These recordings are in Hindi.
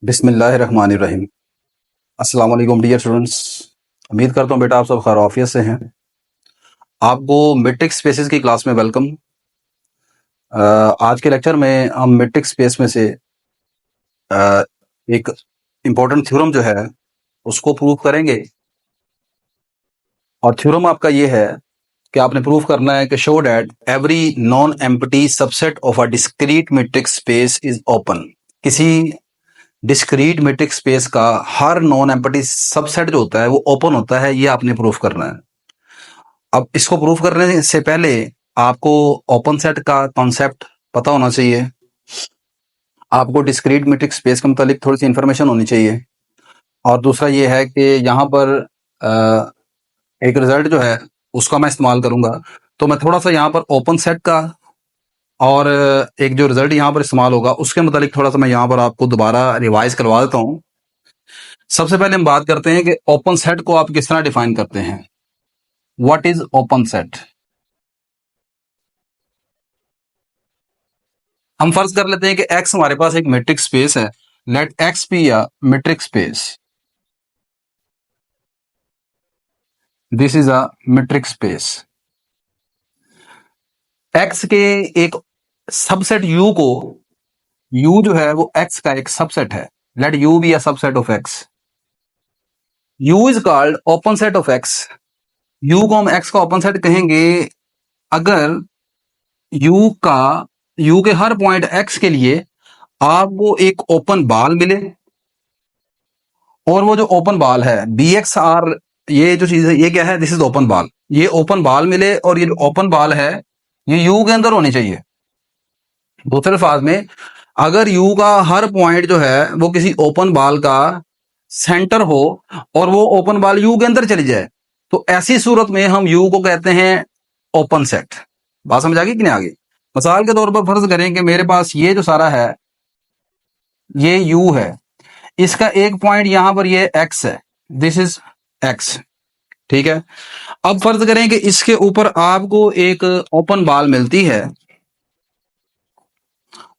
बिस्मिल्लाहिर्रहमानिर्रहीम। अस्सलाम वालेकुम डियर स्टूडेंट्स। उम्मीद करता हूँ बेटा आप सब खैर आफियत से हैं। आपको मैट्रिक स्पेसेस की क्लास में वेलकम। आज के लेक्चर में हम मैट्रिक स्पेस में से एक इम्पोर्टेंट थ्योरम जो है उसको प्रूव करेंगे। और थ्योरम आपका ये है कि आपने प्रूव करना है कि show that every non empty subset of a discrete metric space is open. किसी डिस्क्रीट मैट्रिक स्पेस का हर नॉन एम्प्टी सबसेट जो होता है वो ओपन होता है, ये आपने प्रूफ करना है। अब इसको प्रूफ करने से पहले आपको ओपन सेट का कॉन्सेप्ट पता होना चाहिए। आपको डिस्क्रीट मैट्रिक स्पेस के मुतालिक थोड़ी सी इंफॉर्मेशन होनी चाहिए। और दूसरा ये है कि यहाँ पर एक रिजल्ट जो है उसका मैं इस्तेमाल करूंगा, तो मैं थोड़ा सा यहाँ पर ओपन सेट का और एक जो रिजल्ट यहाँ पर इस्तेमाल होगा उसके मुतालिक थोड़ा सा मैं यहाँ पर आपको दोबारा रिवाइज करवा देता हूँ। सबसे पहले हम बात करते हैं कि ओपन सेट को आप किस तरह डिफाइन करते हैं। What is open set? हम फर्ज कर लेते हैं कि एक्स हमारे पास एक मैट्रिक स्पेस है। Let X be a metric space. This is a metric space. X के एक सबसेट यू को, यू जो है वो एक्स का एक सबसेट है। Late U be a subset of x. You is called open set of x. You को हम एक्स का ओपन सेट कहेंगे अगर यू का, यू के हर पॉइंट एक्स के लिए आपको एक ओपन बॉल मिले, और वो जो ओपन बॉल है बी एक्स आर, ये जो चीज है ये क्या है? This is open ball. ये ओपन बॉल मिले और ये जो ओपन बॉल है ये यू के अंदर होनी चाहिए। दूसरे अल्फाज में, अगर यू का हर पॉइंट जो है वो किसी ओपन बॉल का सेंटर हो और वो ओपन बॉल यू के अंदर चली जाए, तो ऐसी सूरत में हम यू को कहते हैं ओपन सेट। बात समझ आ गई कि नहीं आ गई? मिसाल के तौर पर फर्ज करें कि मेरे पास ये जो सारा है ये यू है, इसका एक पॉइंट यहां पर ये एक्स है। दिस इज एक्स, ठीक है। अब फर्ज करें कि इसके ऊपर आपको एक ओपन बॉल मिलती है,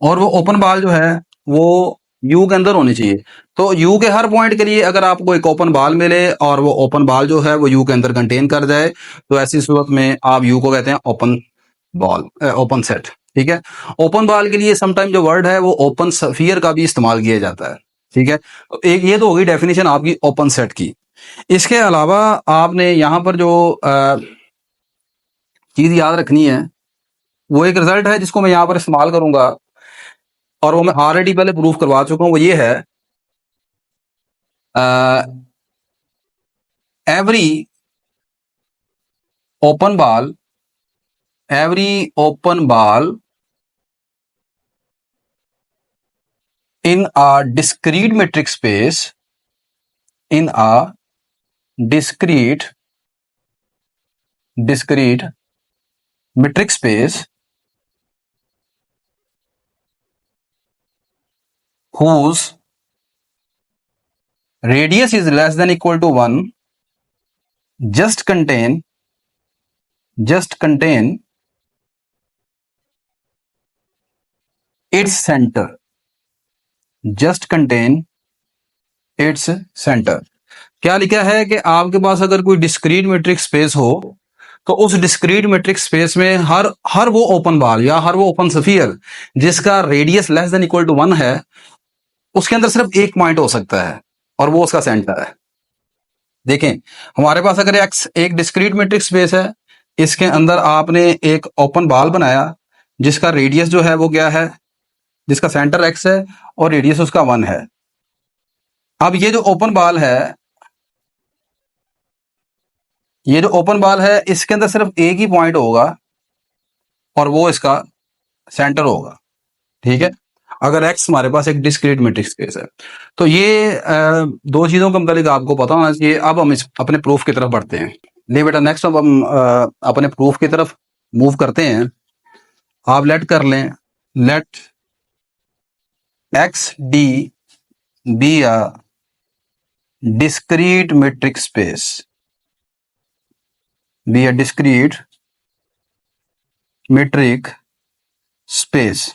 और वो ओपन बॉल जो है वो यू के अंदर होनी चाहिए। तो यू के हर पॉइंट के लिए अगर आपको एक ओपन बॉल मिले और वो ओपन बॉल जो है वो यू के अंदर कंटेन कर जाए, तो ऐसी सूरत में आप यू को कहते हैं ओपन बॉल, ओपन सेट, ठीक है। ओपन बॉल के लिए समटाइम जो वर्ड है वो ओपन स्फीयर का भी इस्तेमाल किया जाता है, ठीक है। एक ये तो होगी डेफिनेशन आपकी ओपन सेट की। इसके अलावा आपने यहां पर जो चीज याद रखनी है वो एक रिजल्ट है जिसको मैं यहां पर इस्तेमाल करूंगा, और वो मैं ऑलरेडी पहले प्रूफ करवा चुका हूं। वो ये है, every open ball, every open ball in a discrete metric space, in a discrete discrete metric space whose radius is less than equal to 1 just contain its center, just contain its center। क्या लिखा है कि आपके पास अगर कोई डिस्क्रीट मैट्रिक स्पेस हो तो उस डिस्क्रीट मैट्रिक स्पेस में हर हर वो ओपन बॉल या हर वो ओपन स्फीयर जिसका radius less than equal to 1 है, उसके अंदर सिर्फ एक पॉइंट हो सकता है और वो उसका सेंटर है। देखें, हमारे पास अगर एक्स एक डिस्क्रीट मैट्रिक स्पेस है, इसके अंदर आपने एक ओपन बॉल बनाया जिसका रेडियस जो है वो क्या है, जिसका सेंटर एक्स है और रेडियस उसका 1 है। अब ये जो ओपन बॉल है, ये जो ओपन बॉल है इसके अंदर सिर्फ एक ही पॉइंट होगा और वो इसका सेंटर होगा, ठीक है। अगर एक्स हमारे पास एक डिस्क्रीट मैट्रिक्स स्पेस है, तो ये दो चीजों के मुतालिक आपको पता होना चाहिए। अब हम इस अपने प्रूफ की तरफ बढ़ते हैं। ले बेटा, नेक्स्ट अब हम अपने प्रूफ की तरफ मूव करते हैं। आप लेट कर लें, let X D be a discrete metric space, be a discrete metric space.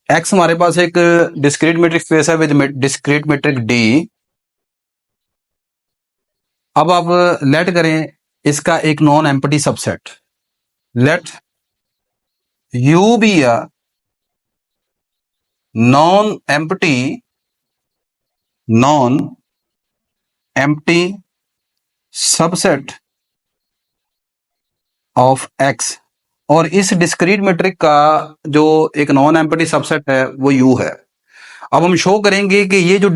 X हमारे पास एक डिस्क्रीट मेट्रिक स्पेस है विद डिस्क्रीट मेट्रिक डी। अब आप लेट करें इसका एक non empty subset, let U be a non empty non empty subset of X. और इस डिस्क्रीट मेट्रिक का जो एक नॉन एम्प्टी सबसेट है वो यू है। अब हम शो करेंगे कि ये जो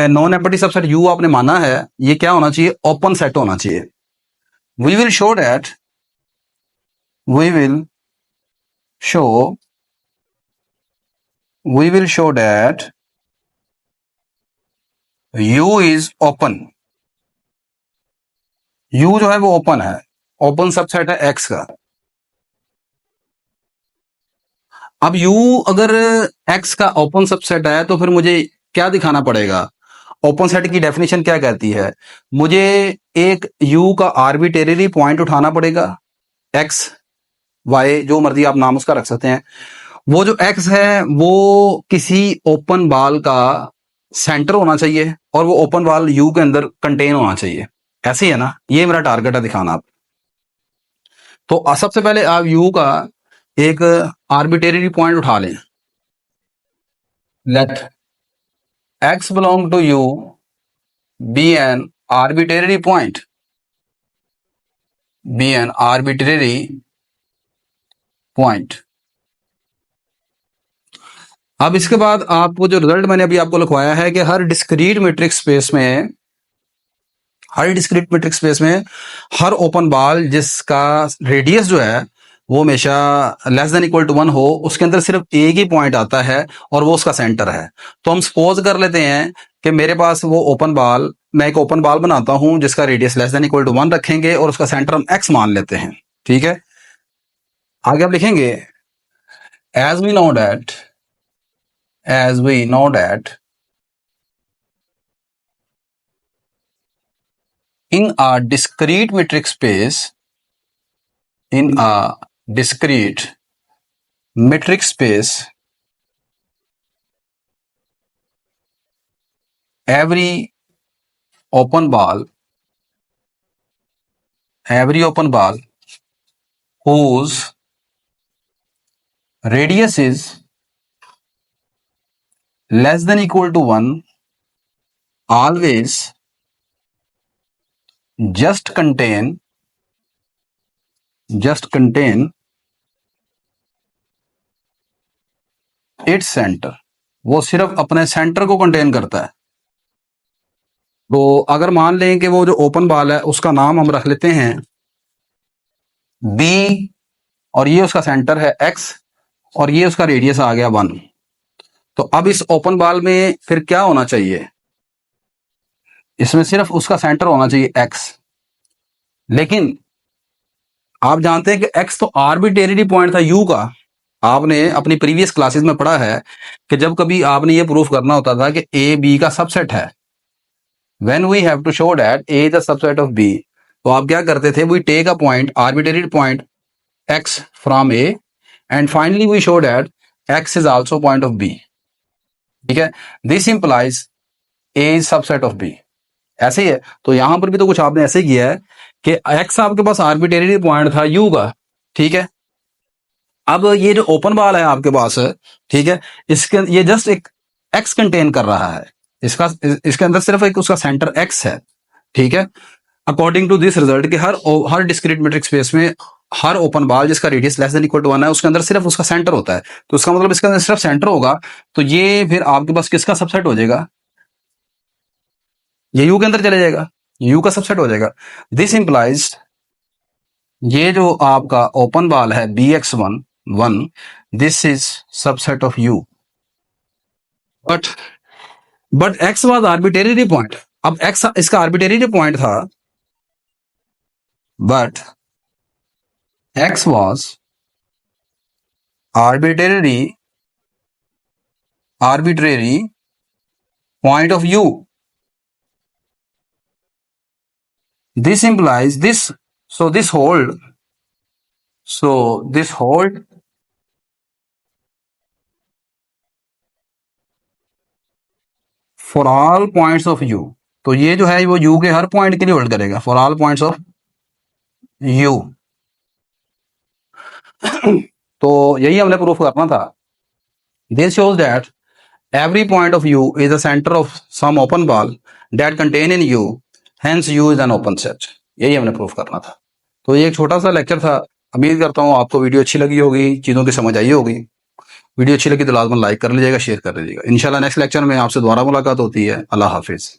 नॉन एम्प्टी सबसेट यू आपने माना है ये क्या होना चाहिए, ओपन सेट होना चाहिए। We will show that we will show we will show that U is open. U जो है वो ओपन है, ओपन सबसेट है एक्स का। अब यू अगर एक्स का ओपन सबसेट है तो फिर मुझे क्या दिखाना पड़ेगा, ओपन सेट की डेफिनेशन क्या कहती है, मुझे एक यू का आर्बिटेरी पॉइंट उठाना पड़ेगा, एक्स वाई जो मर्जी आप नाम उसका रख सकते हैं। वो जो एक्स है वो किसी ओपन बॉल का सेंटर होना चाहिए और वो ओपन बॉल यू के अंदर कंटेन होना चाहिए। ऐसे ही है ना, ये मेरा टारगेट है दिखाना आप। तो सबसे पहले आप यू का एक आर्बिटेरी पॉइंट उठा लें। Let X belong to U be an arbitrary point, be an arbitrary point. अब इसके बाद आपको जो रिजल्ट मैंने अभी आपको लिखवाया है कि हर डिस्क्रीट मैट्रिक्स स्पेस में हर ओपन बॉल जिसका रेडियस जो है वो हमेशा लेस देन इक्वल टू 1 हो, उसके अंदर सिर्फ एक ही पॉइंट आता है और वो उसका सेंटर है। तो हम सपोज कर लेते हैं कि मेरे पास वो ओपन बॉल, मैं एक ओपन बॉल बनाता हूं जिसका radius less than equal to 1 रखेंगे और उसका सेंटर हम एक्स मान लेते हैं। ठीक है, आगे आप लिखेंगे as we know that as we know that in a discrete metric space, in a discrete metric space, every open ball, every open ball whose radius is less than equal to 1 always just contain its center। वो सिर्फ अपने सेंटर को कंटेन करता है। तो अगर मान लें कि वो जो ओपन बॉल है उसका नाम हम रख लेते हैं बी और ये उसका सेंटर है एक्स और ये उसका रेडियस आ गया 1। तो अब इस ओपन बॉल में फिर क्या होना चाहिए, इसमें सिर्फ उसका सेंटर होना चाहिए एक्स। लेकिन आप जानते हैं कि एक्स तो आर्बिट्रेरी पॉइंट था यू का। आपने अपनी प्रीवियस क्लासेस में पढ़ा है कि जब कभी आपने ये प्रूफ करना होता था कि ए बी का सबसेट है, when we have to show that A is the subset of B, तो आप क्या करते थे, we take a point arbitrary point X from A and finally we show that X is also point of B. ठीक है, this implies A is subset of B. ऐसे ही है, तो यहां पर भी तो कुछ आपने ऐसे ही किया है कि एक्स आपके पास आर्बिट्रेरी पॉइंट था यू का। ठीक है, अब ये जो ओपन बॉल है आपके पास है, ठीक है, इसके ये जस्ट एक एक्स कंटेन कर रहा है, इसके अंदर सिर्फ एक उसका सेंटर एक्स है। ठीक है, अकॉर्डिंग टू दिस रिजल्ट कि हर डिस्क्रीट मेट्रिक स्पेस में हर ओपन बॉल जिसका radius less than equal to 1 है उसके अंदर सिर्फ उसका सेंटर होता है। तो उसका मतलब इसके अंदर सिर्फ सेंटर होगा, तो ये फिर आपके पास किसका सबसेट हो जाएगा, ये यू के अंदर चले जाएगा, यू का सबसेट हो जाएगा। दिस इंप्लाइज ये जो आपका ओपन बॉल है B X one, this is subset of U. But X was arbitrary point. अब एक्स इसका आर्बिट्रेरी पॉइंट था, but X was arbitrary point of U. This implies this, so this hold for all points of U, तो ये जो है वो यू के हर पॉइंट के लिए होल्ड करेगा, for all points of U. तो यही हमने प्रूफ करना था। This shows that every point of u is the center of some open ball that contain in u, hence u is an open set। यही हमने प्रूफ करना था। तो ये एक छोटा सा लेक्चर था। उम्मीद करता हूँ आपको वीडियो अच्छी लगी होगी, चीज़ों की समझ आई होगी। वीडियो अच्छी लगी तो लाजमन लाइक कर लीजिएगा, शेयर कर लीजिएगा। इंशाल्लाह नेक्स्ट लेक्चर में आपसे दोबारा मुलाकात होती है। अल्लाह हाफिज़।